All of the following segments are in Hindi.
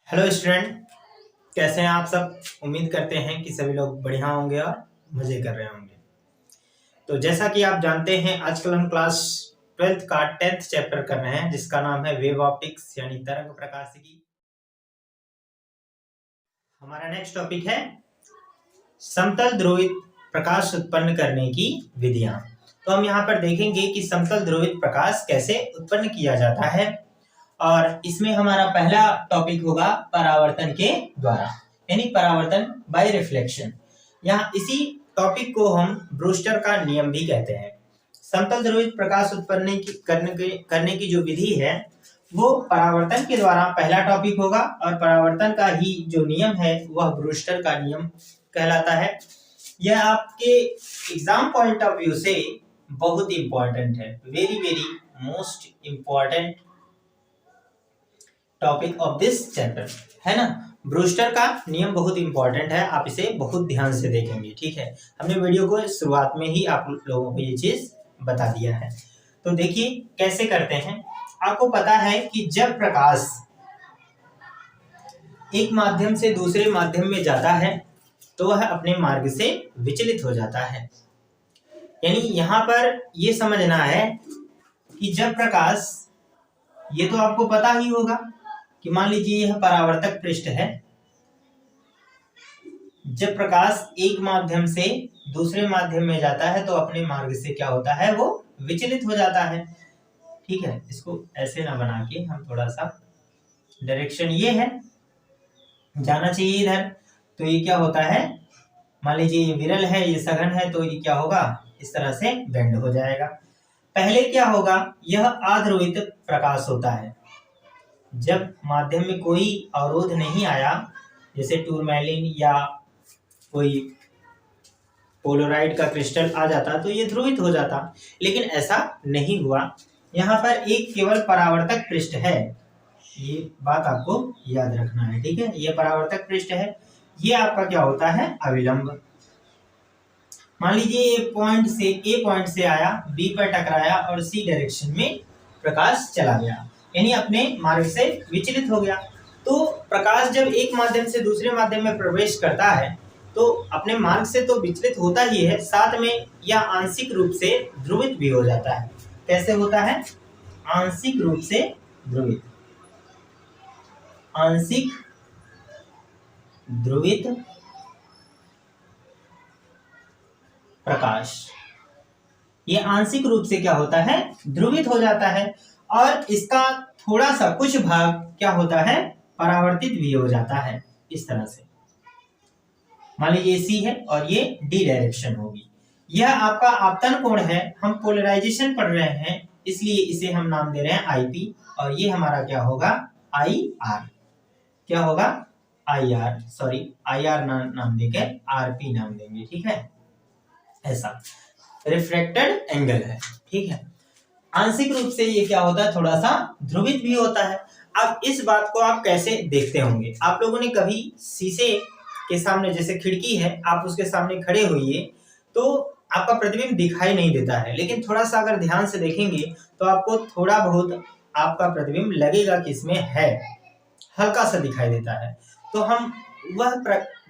हेलो स्टूडेंट, कैसे हैं आप सब। उम्मीद करते हैं कि सभी लोग बढ़िया होंगे और मजे कर रहे होंगे। तो जैसा कि आप जानते हैं, आजकल हम क्लास 12th का 10th चैप्टर कर रहे हैं, जिसका नाम है वेव ऑप्टिक्स यानी तरंग प्रकाशिकी। हमारा नेक्स्ट टॉपिक है समतल ध्रुवित प्रकाश उत्पन्न करने की विधियां। तो हम यहाँ पर देखेंगे कि समतल ध्रुवित प्रकाश कैसे उत्पन्न किया जाता है, और इसमें हमारा पहला टॉपिक होगा परावर्तन के द्वारा, यानी परावर्तन बाय रिफ्लेक्शन। यहाँ इसी टॉपिक को हम ब्रूस्टर का नियम भी कहते हैं। समतल ध्रुवित प्रकाश उत्पन्न करने की जो विधि है वो परावर्तन के द्वारा पहला टॉपिक होगा, और परावर्तन का ही जो नियम है वह ब्रूस्टर का नियम कहलाता है। यह आपके एग्जाम पॉइंट ऑफ व्यू से बहुत इंपॉर्टेंट है, very very most important topic of this chapter है ना। ब्रूस्टर का नियम बहुत इंपॉर्टेंट है, आप इसे बहुत ध्यान से देखेंगे, ठीक है। हमने वीडियो को शुरुआत में ही आप लोगों को ये चीज बता दिया है। तो देखिए कैसे करते हैं। आपको पता है कि जब प्रकाश एक माध्यम से दूसरे माध्यम में जाता है तो वह अपने मार्ग से विचलित हो जाता है। यानी यहाँ पर ये समझना है कि जब प्रकाश, ये तो आपको पता ही होगा कि मान लीजिए यह परावर्तक पृष्ठ है। जब प्रकाश एक माध्यम से दूसरे माध्यम में जाता है तो अपने मार्ग से क्या होता है, वो विचलित हो जाता है। ठीक है, इसको ऐसे ना बना के हम थोड़ा सा, डायरेक्शन ये है, जाना चाहिए इधर, तो ये क्या होता है, मान लीजिए ये विरल है, ये सघन है, तो ये क्या होगा, इस तरह से बेंड हो जाएगा। पहले क्या होगा, यह अध्रुवित प्रकाश होता है। जब माध्यम में कोई अवरोध नहीं आया, जैसे टूरमैलिन या कोई पोलराइड का क्रिस्टल आ जाता तो ये ध्रुवित हो जाता, लेकिन ऐसा नहीं हुआ। यहाँ पर एक केवल परावर्तक पृष्ठ है, ये बात आपको याद रखना है, ठीक है। ये परावर्तक पृष्ठ है, ये आपका क्या होता है, अविलंब। मान लीजिए ये ए पॉइंट से आया, बी पर टकराया और सी डायरेक्शन में प्रकाश चला गया, यानी अपने मार्ग से विचलित हो गया। तो प्रकाश जब एक माध्यम से दूसरे माध्यम में प्रवेश करता है तो अपने मार्ग से तो विचलित होता ही है, साथ में यह आंशिक रूप से ध्रुवित भी हो जाता है। कैसे होता है, आंशिक रूप से ध्रुवित। आंशिक ध्रुवित प्रकाश, ये आंशिक रूप से क्या होता है, ध्रुवित हो जाता है, और इसका थोड़ा सा कुछ भाग क्या होता है, परावर्तित भी हो जाता है, इस तरह से। मान लीजिए सी है और ये डी डायरेक्शन होगी। यह आपका आपतन कोण है, हम पोलराइजेशन पढ़ रहे हैं इसलिए इसे हम नाम दे रहे हैं आईपी, और ये हमारा क्या होगा, आई आर। क्या होगा, I R, sorry I R नाम देकर आरपी नाम देंगे, ठीक है। ऐसा रिफ्रैक्टेड एंगल है, ठीक है। आंशिक रूप से ये क्या होता है, थोड़ा सा ध्रुवित भी होता है। अब इस बात को आप कैसे देखते होंगे, आप लोगों ने कभी शीशे के सामने, जैसे खिड़की है, आप उसके सामने खड़े होइए तो आपका प्रतिबिंब दिखाई नहीं देता है, लेकिन थोड़ा सा अगर ध्यान से देखेंगे तो आपको थोड़ा बहुत आपका प्रतिबिंब लगेगा कि इसमें है, हल्का सा दिखाई देता है। तो हम वह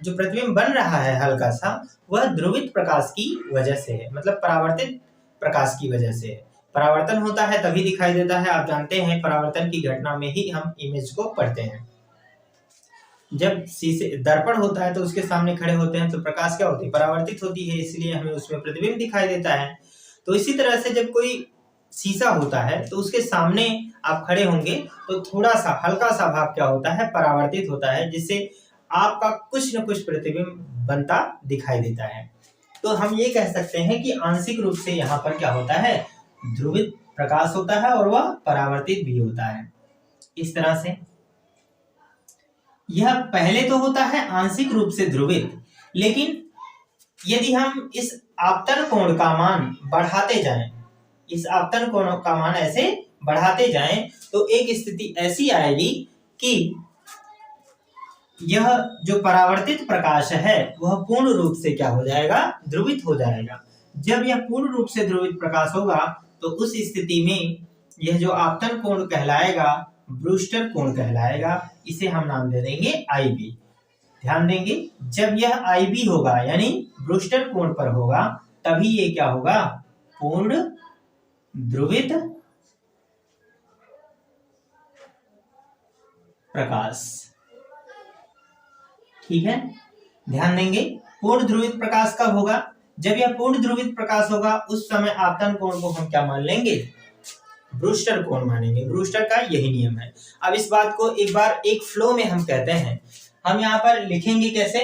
जो प्रतिबिंब बन रहा है हल्का सा, वह ध्रुवित प्रकाश की वजह से है, मतलब परावर्तित प्रकाश की वजह से है। परावर्तन होता है तभी दिखाई देता है। आप जानते हैं परावर्तन की घटना में ही हम इमेज को पढ़ते हैं। जब शीशे दर्पण होता है तो उसके सामने खड़े होते हैं तो प्रकाश क्या होती है, परावर्तित होती है, इसलिए हमें उसमें प्रतिबिंब दिखाई देता है। तो इसी तरह से जब कोई शीशा होता है तो उसके सामने आप खड़े होंगे तो थोड़ा सा हल्का सा भाग क्या होता है, परावर्तित होता है, जिससे आपका कुछ न कुछ प्रतिबिंब बनता दिखाई देता है। तो हम ये कह सकते हैं कि आंशिक रूप से यहाँ पर क्या होता है, ध्रुवित प्रकाश होता है और वह परावर्तित भी होता है, इस तरह से। यह पहले तो होता है आंशिक रूप से ध्रुवित, लेकिन यदि हम इस आपतन कोण का मान बढ़ाते जाएं, इस आपतन कोण का मान ऐसे बढ़ाते जाएं तो एक स्थिति ऐसी आएगी कि यह जो परावर्तित प्रकाश है वह पूर्ण रूप से क्या हो जाएगा, ध्रुवित हो जाएगा। जब यह पूर्ण रूप से ध्रुवित प्रकाश होगा तो उस स्थिति में यह जो आपतन कोण कहलाएगा ब्रूस्टर कोण कहलाएगा। इसे हम नाम दे देंगे IB। ध्यान देंगे, जब यह IB होगा यानी ब्रूस्टर कोण पर होगा, तभी ये क्या होगा, पूर्ण ध्रुवित प्रकाश। ठीक है, ध्यान देंगे, पूर्ण ध्रुवित प्रकाश कब होगा, जब यह पूर्ण ध्रुवित प्रकाश होगा उस समय आपतन कोण को हम क्या मान लेंगे, ब्रूस्टर कोण मानेंगे। ब्रूस्टर का यही नियम है। अब इस बात को एक बार एक फ्लो में हम कहते हैं, हम यहाँ पर लिखेंगे कैसे,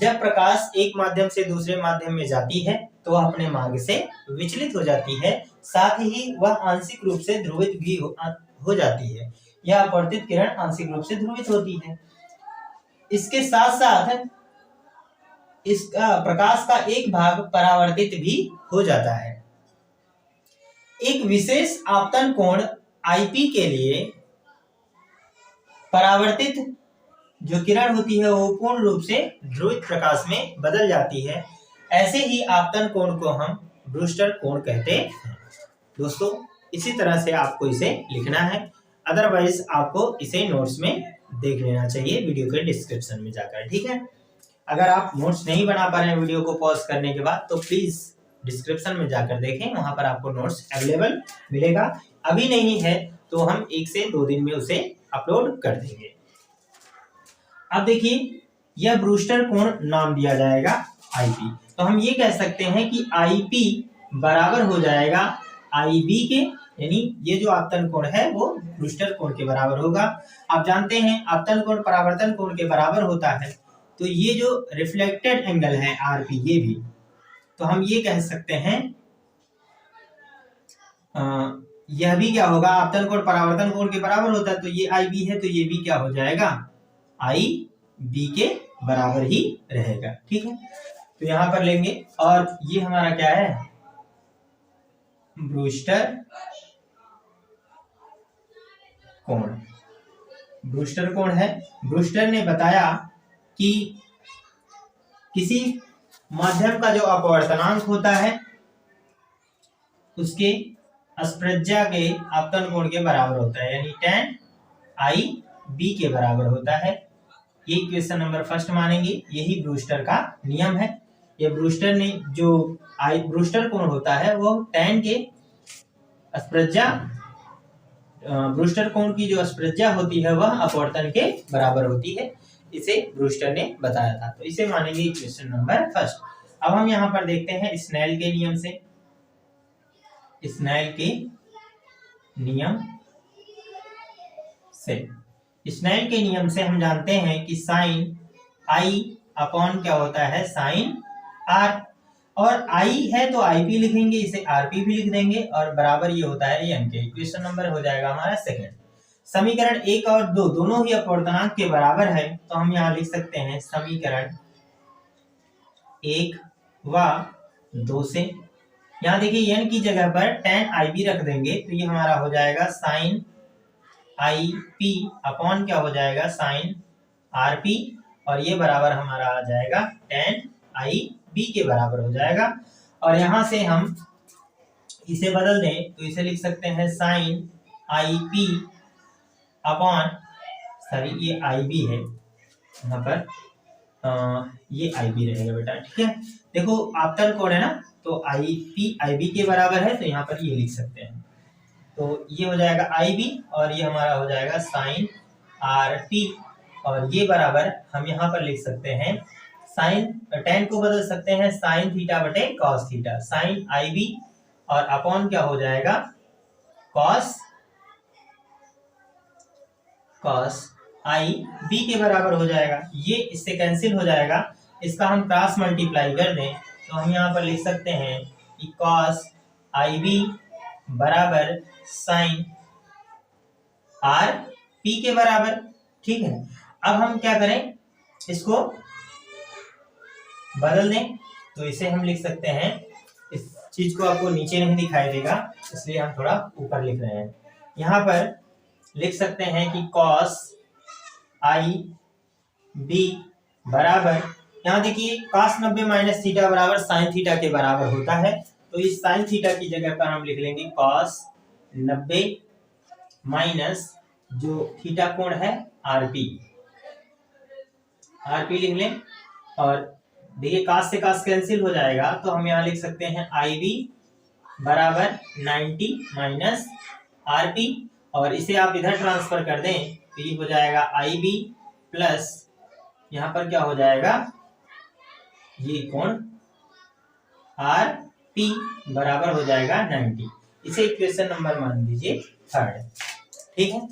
जब प्रकाश एक माध्यम से दूसरे माध्यम में जाती है तो वह अपने मार्ग से विचलित हो जाती है, साथ ही वह आंशिक रूप से ध्रुवित भी हो जाती है। यह अपवर्तित किरण आंशिक रूप से ध्रुवित होती है। इसके साथ साथ इसका प्रकाश का एक भाग परावर्तित भी हो जाता है। एक विशेष आपतन कोण IP के लिए परावर्तित जो किरण होती है वो पूर्ण रूप से ध्रुवित प्रकाश में बदल जाती है। ऐसे ही आपतन कोण को हम ब्रूस्टर कोण कहते हैं। दोस्तों, इसी तरह से आपको इसे लिखना है, अदरवाइज आपको इसे नोट्स में देख लेना चाहिए वीडियो के डिस्क्रिप्शन में जाकर। ठीक है, अगर आप नोट्स नहीं बना पा रहे हैं वीडियो को पॉज करने के बाद, तो प्लीज डिस्क्रिप्शन में जाकर देखें, वहां पर आपको नोट्स अवेलेबल मिलेगा। अभी नहीं है तो हम 1 से 2 दिन में उसे अपलोड कर देंगे। अब देखिए, यह ब्रूस्टर कोण नाम दिया जाएगा IP। तो हम ये कह सकते हैं कि IP बराबर हो जाएगा IB के, यानी ये जो आपतन कोण है वो ब्रूस्टर कोण के बराबर होगा। आप जानते हैं आपतन कोण परावर्तन कोण के बराबर होता है, तो ये जो रिफ्लेक्टेड एंगल है RP, ये भी, तो हम ये कह सकते हैं यह भी क्या होगा, आपतन कोण परावर्तन कोण के बराबर होता है, तो ये IB है तो ये भी क्या हो जाएगा, IB के बराबर ही रहेगा। ठीक है, तो यहां पर लेंगे और ये हमारा क्या है, ब्रूस्टर कोण। ब्रूस्टर कोण है। ब्रूस्टर ने बताया कि किसी माध्यम का जो अपवर्तनांक होता है उसके अस्प्रज्ञा के आपतन कोण के बराबर होता है, यानी tan IB के बराबर होता है। ये क्वेश्चन नंबर 1 मानेंगे, यही ब्रूस्टर का नियम है। ये ब्रूस्टर ने जो ब्रूस्टर कोण होता है वो tan के अस्प्रज्ञा, ब्रूस्टर कोण की जो अस्प्रज्ञा होती है वह अपवर्तन के बराबर होती है, इसे ब्रूस्टर ने बताया था। तो इसे मानेंगे क्वेश्चन नंबर 1। अब हम यहाँ पर देखते हैं स्नेल के नियम से। स्नेल के नियम से हम जानते हैं कि साइन I अपॉन क्या होता है, साइन R, और I है तो IP लिखेंगे, इसे RP भी लिख देंगे, और बराबर ये होता है N के। क्वेश्चन नंबर हो जाएगा हमारा 2। समीकरण 1 और 2 दोनों ही अपवर्तनांक के बराबर है, तो हम यहाँ लिख सकते हैं समीकरण 1 व 2 से, यहाँ देखिए n की जगह पर tan IB रख देंगे, तो ये हमारा हो जाएगा साइन IP अपॉन क्या हो जाएगा, साइन RP, और ये बराबर हमारा आ जाएगा tan IB के बराबर हो जाएगा। और यहाँ से हम इसे बदल दें तो इसे लिख सकते हैं साइन IP अपॉन, सॉरी ये IB है यहाँ पर, ये IB रहेगा बेटा। ठीक है, देखो आपतन कोण है ना, तो IP IB के बराबर है, तो यहाँ पर ये लिख सकते हैं। तो ये हो जाएगा IB और ये हमारा हो जाएगा साइन RP, और ये बराबर हम यहाँ पर लिख सकते हैं साइन, tan को बदल सकते हैं साइन थीटा बटे कॉस थीटा, साइन IB और अपॉन क्या हो जाएगा, कॉस IB के बराबर हो जाएगा। ये इससे कैंसिल हो जाएगा, इसका हम क्रॉस मल्टीप्लाई कर दें तो हम यहाँ पर लिख सकते हैं कि कॉस IB बराबर साइन RP के बराबर। ठीक है, अब हम क्या करें, इसको बदल दें, तो इसे हम लिख सकते हैं, इस चीज को आपको नीचे नहीं दिखाई देगा इसलिए हम थोड़ा ऊपर लिख रहे हैं। यहाँ पर लिख सकते हैं कि cos IB बराबर, यहाँ देखिए cos 90 माइनस थीटा बराबर साइन थीटा के बराबर होता है, तो इस साइन थीटा की जगह पर हम लिख लेंगे cos 90 माइनस जो थीटा कोण है आरपी, आरपी लिख लें। और देखिए कास से कास कैंसिल हो जाएगा, तो हम यहाँ लिख सकते हैं आई बी बराबर 90 माइनस आरपी, और इसे आप इधर ट्रांसफर कर दें तो ये हो जाएगा आई बी प्लस यहाँ पर क्या हो जाएगा, ये कोण आर पी बराबर हो जाएगा 90। इसे इक्वेशन नंबर मान लीजिए 3। ठीक है,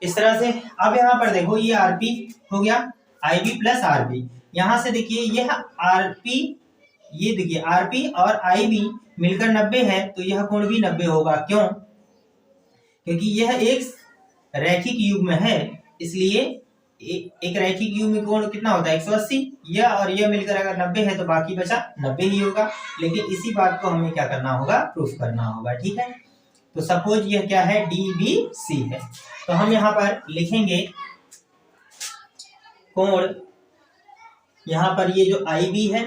इस तरह से। अब यहाँ पर देखो ये आरपी हो गया, आई बी प्लस आरपी। यहाँ से देखिए यह आरपी, ये देखिए आरपी और आई बी मिलकर 90 है, तो यह कोण भी 90 होगा। क्यों? क्योंकि यह एक रैखिक युग्म है, इसलिए एक रैखिक युग्म में कोण कितना होता है 180। यह और यह मिलकर अगर 90 है तो बाकी बचा 90 ही होगा। लेकिन इसी बात को हमें क्या करना होगा, प्रूफ करना होगा। ठीक है, तो सपोज यह क्या है, डी बी सी है, तो हम यहाँ पर लिखेंगे कोण, यहाँ पर ये जो आई बी है,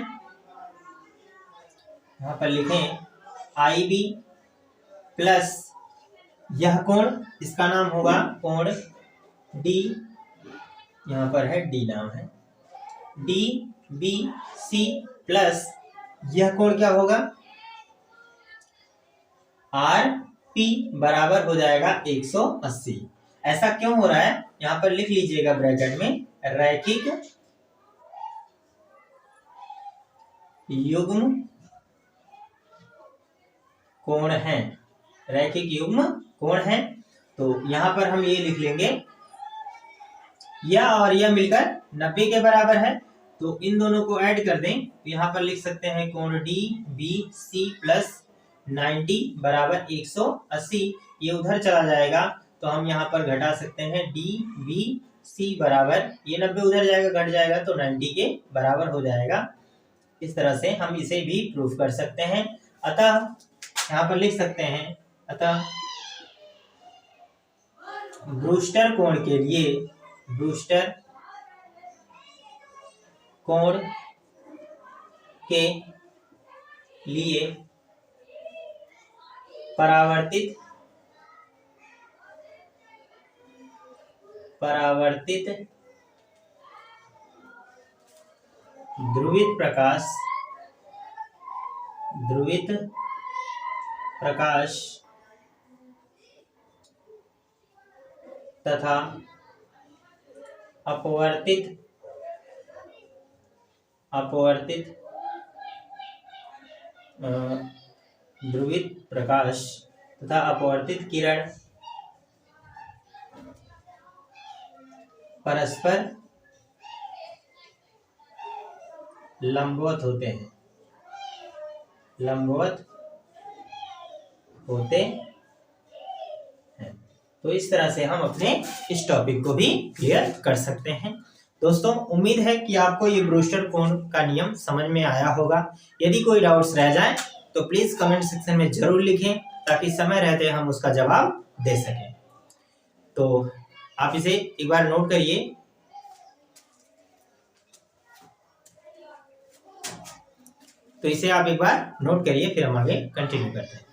यहाँ पर लिखें आई बी प्लस यह कोण, इसका नाम होगा कोण डी, यहाँ पर है डी नाम है, डी बी सी प्लस यह कोण क्या होगा, आर पी बराबर हो जाएगा 180। ऐसा क्यों हो रहा है, यहाँ पर लिख लीजिएगा ब्रैकेट में, रैखिक युग्म कोण है, रैखिक युग्म कोण है। तो यहाँ पर हम ये लिख लेंगे, यह और यह मिलकर 90 के बराबर है, तो इन दोनों को ऐड कर दें तो यहाँ पर लिख सकते हैं कोण डी बी सी प्लस 90 बराबर 180। ये उधर चला जाएगा तो हम यहाँ पर घटा सकते हैं, डी बी सी बराबर, ये 90 उधर जाएगा घट जाएगा तो 90 के बराबर हो जाएगा। इस तरह से हम इसे भी प्रूफ कर सकते हैं। अतः यहाँ पर लिख सकते हैं, अतः ब्रूस्टर कोण के लिए, ब्रूस्टर कोण के लिए परावर्तित ध्रुवित प्रकाश तथा अपवर्तित ध्रुवित प्रकाश तथा अपवर्तित किरण परस्पर लंबवत होते हैं, तो इस तरह से हम अपने इस टॉपिक को भी क्लियर कर सकते हैं। दोस्तों, उम्मीद है कि आपको ये ब्रूस्टर कोण का नियम समझ में आया होगा। यदि कोई डाउट्स रह जाए तो प्लीज कमेंट सेक्शन में जरूर लिखें, ताकि समय रहते हम उसका जवाब दे सकें। तो आप इसे एक बार नोट करिए। तो इसे आप एक बार नोट करिए, फिर हम आगे कंटिन्यू करते हैं।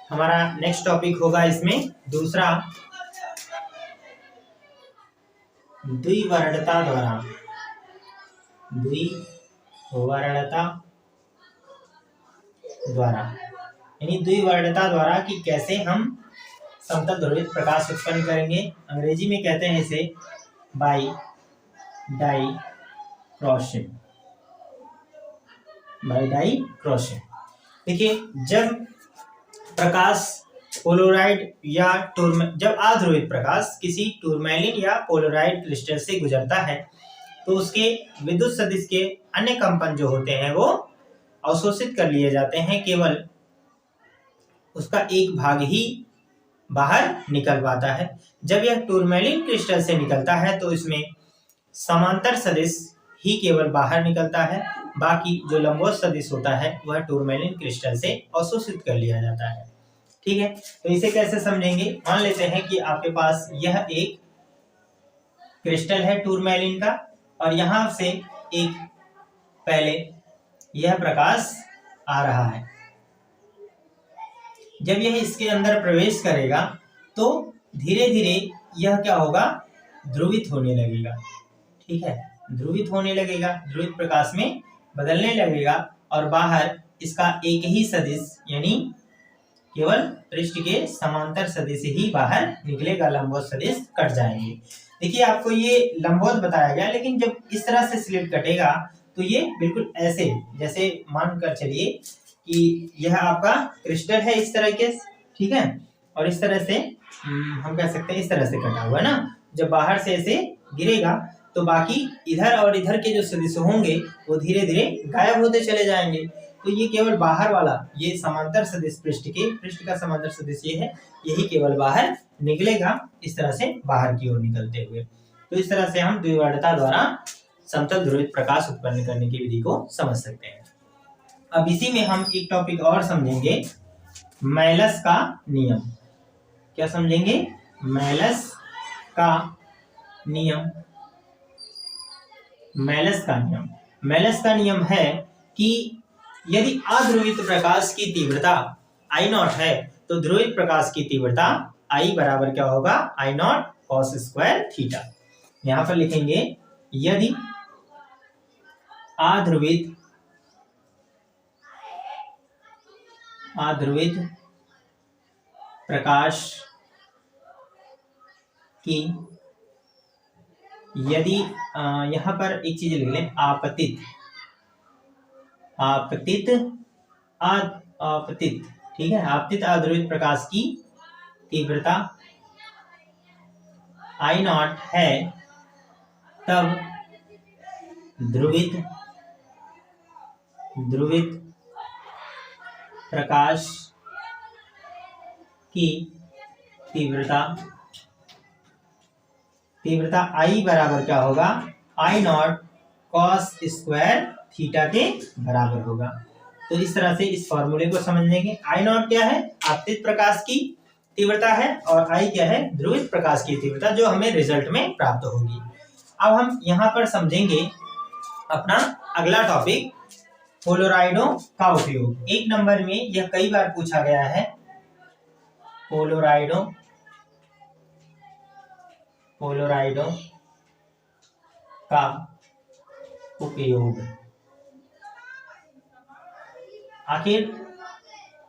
हमारा नेक्स्ट टॉपिक होगा इसमें दूसरा, द्विवर्णता द्वारा, यानी द्विवर्णता द्वारा कि कैसे हम समतल ध्रुवित प्रकाश उत्पन्न करेंगे। अंग्रेजी में कहते हैं इसे बाई डाई क्रॉसिंग। देखिए, जब प्रकाश पोलराइड या जब अध्रुवित प्रकाश किसी टूरमैलिन या पोलराइड क्रिस्टल से गुजरता है, तो उसके विद्युत सदिश के अन्य कंपन जो होते हैं वो अवशोषित कर लिए जाते हैं, केवल उसका एक भाग ही बाहर निकल पाता है। जब यह टूरमैलिन क्रिस्टल से निकलता है तो इसमें समांतर सदिश ही केवल बाहर निकलता है, बाकी जो लंबवत सदिश होता है वह टूरमैलिन क्रिस्टल से अवशोषित कर लिया जाता है। ठीक है, तो इसे कैसे समझेंगे। मान लेते हैं कि आपके पास यह एक क्रिस्टल है टूरमैलिन का, और यहां से एक पहले यह प्रकाश आ रहा है, जब यह इसके अंदर प्रवेश करेगा तो धीरे धीरे यह क्या होगा, ध्रुवित होने लगेगा। ठीक है, ध्रुवित होने लगेगा, ध्रुवित प्रकाश में बदलने लगेगा और बाहर इसका एक ही सदिश यानी केवल पृष्ठ के समांतर सदिश ही बाहर निकलेगा, लंबवत सदिश कट जाएंगे। देखिए आपको ये लंबवत बताया गया, लेकिन जब इस तरह से स्लिट कटेगा तो ये बिल्कुल ऐसे, जैसे मानकर चलिए कि यह आपका क्रिस्टल है इस तरह के, ठीक है, और इस तरह से हम कह सकते हैं इस तरह से कटा हुआ है ना। जब बाहर से ऐसे गिरेगा तो बाकी इधर और इधर के जो सदिश होंगे वो धीरे धीरे गायब होते चले जाएंगे। तो ये केवल बाहर वाला, ये समांतर सदिश पृष्ठ का समांतर सदिश ये है, यही केवल बाहर निकलेगा इस तरह से बाहर की ओर निकलते हुए। तो इस तरह से हम द्विवर्णता द्वारा समतल ध्रुवित प्रकाश उत्पन्न करने की विधि को समझ सकते हैं। अब इसी में हम एक टॉपिक और समझेंगे, मैलस का नियम। क्या समझेंगे? मैलस का नियम। मैलस का नियम, मैलस का नियम है कि यदि अध्रुवित प्रकाश की तीव्रता I0 है तो ध्रुवित प्रकाश की तीव्रता I बराबर क्या होगा, I0 cos स्क्वायर थीटा। यहां पर लिखेंगे यदि अध्रुवित प्रकाश की, यदि यहां पर एक चीज लिख लें, आपतित, ठीक है, आपतित अध्रुवित प्रकाश की तीव्रता I0 है, तब ध्रुवित प्रकाश की तीव्रता I बराबर क्या होगा, I0 cos स्क्वायर थीटा के बराबर होगा। तो इस तरह से इस फॉर्मूले को समझ लेंगे। I0 क्या है, आपतित प्रकाश की तीव्रता है, और I क्या है, ध्रुवित प्रकाश की तीव्रता, जो हमें रिजल्ट में प्राप्त होगी। अब हम यहाँ पर समझेंगे अपना अगला टॉपिक, पोलोराइडों का उपयोग। एक नंबर में यह कई बार पूछा गया है, पोलोराइडों का उपयोग। आखिर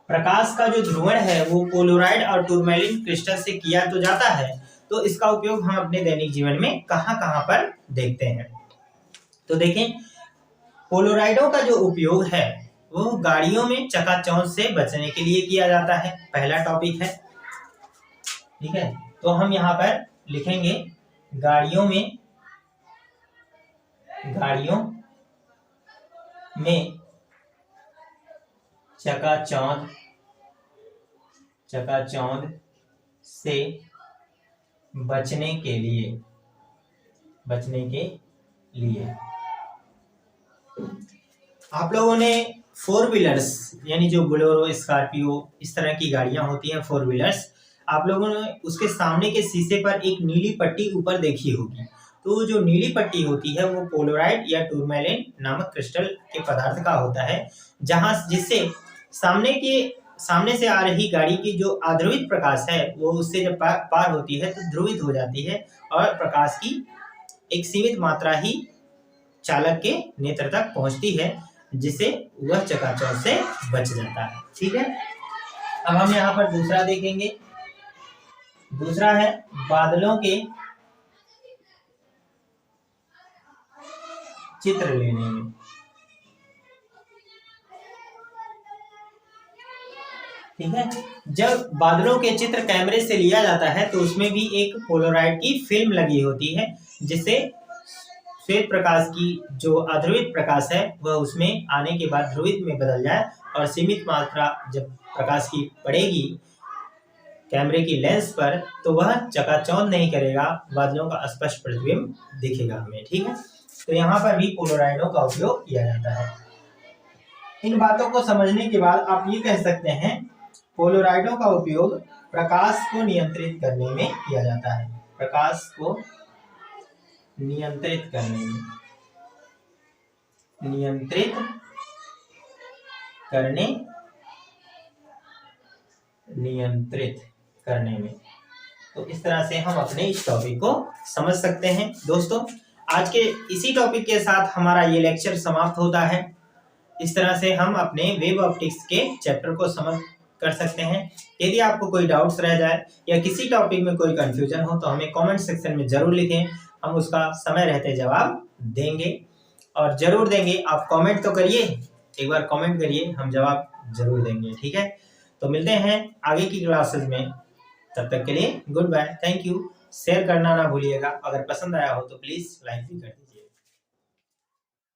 प्रकाश का जो ध्रुवण है वो पोलोराइड और टूरमैलिन क्रिस्टल से किया तो जाता है, तो इसका उपयोग हम अपने दैनिक जीवन में कहां-कहां पर देखते हैं। तो देखें, पोलोराइडों का जो उपयोग है वो गाड़ियों में चकाचौंध से बचने के लिए किया जाता है, पहला टॉपिक है। ठीक है, तो हम यहाँ पर लिखेंगे गाड़ियों में चकाचौंध से बचने के लिए आप लोगों ने फोर व्हीलर्स यानी जो बोलेरो, स्कॉर्पियो, इस तरह की गाड़ियां होती हैं फोर व्हीलर्स, आप लोगों ने उसके सामने के शीशे पर एक नीली पट्टी ऊपर देखी होगी। तो जो नीली पट्टी होती है वो पोलोराइड या टूरमैलिन नामक क्रिस्टल के पदार्थ का होता है, जिससे सामने से आ रही गाड़ी की जो अध्रुवित प्रकाश है वो उससे जब पार होती है तो ध्रुवित हो जाती है, और प्रकाश की एक सीमित मात्रा ही चालक के नेत्र तक पहुंचती है, जिससे वह चकाचौंध से बच जाता है। ठीक है, अब हम यहाँ पर दूसरा देखेंगे। दूसरा है बादलों के चित्र लेने में। ठीक है, जब बादलों के चित्र कैमरे से लिया जाता है तो उसमें भी एक पोलोराइड की फिल्म लगी होती है, जिससे श्वेत प्रकाश की जो अध्रुवित प्रकाश है वह उसमें आने के बाद ध्रुवित में बदल जाए, और सीमित मात्रा जब प्रकाश की पड़ेगी कैमरे की लेंस पर तो वह चकाचौंध नहीं करेगा, बादलों का स्पष्ट प्रतिबिंब दिखेगा हमें। ठीक है, तो यहाँ पर भी पोलोराइडों का उपयोग किया जाता है। इन बातों को समझने के बाद आप ये कह सकते हैं पोलोराइडों का उपयोग प्रकाश को नियंत्रित करने में किया जाता है। प्रकाश को नियंत्रित करने नियंत्रित करने में। तो इस तरह से हम अपने इस टॉपिक को समझ सकते हैं। दोस्तों, आज के इसी टॉपिक के साथ हमारा ये लेक्चर समाप्त होता है। इस तरह से हम अपने वेब ऑप्टिक्स के चैप्टर को समझ कर सकते हैं। यदि आपको कोई डाउट्स रह जाए या किसी टॉपिक में कोई कंफ्यूजन हो तो हमें कमेंट सेक्शन में जरूर लिखें, हम उसका समय रहते जवाब देंगे और जरूर देंगे। आप कमेंट तो करिए, एक बार कमेंट करिए, हम जवाब जरूर देंगे। ठीक है, तो मिलते हैं आगे की क्लासेस में। तब तक के लिए good bye, thank you. Share करना ना भूलिएगा, अगर पसंद आया हो तो प्लीज लाइक भी कर दीजिए।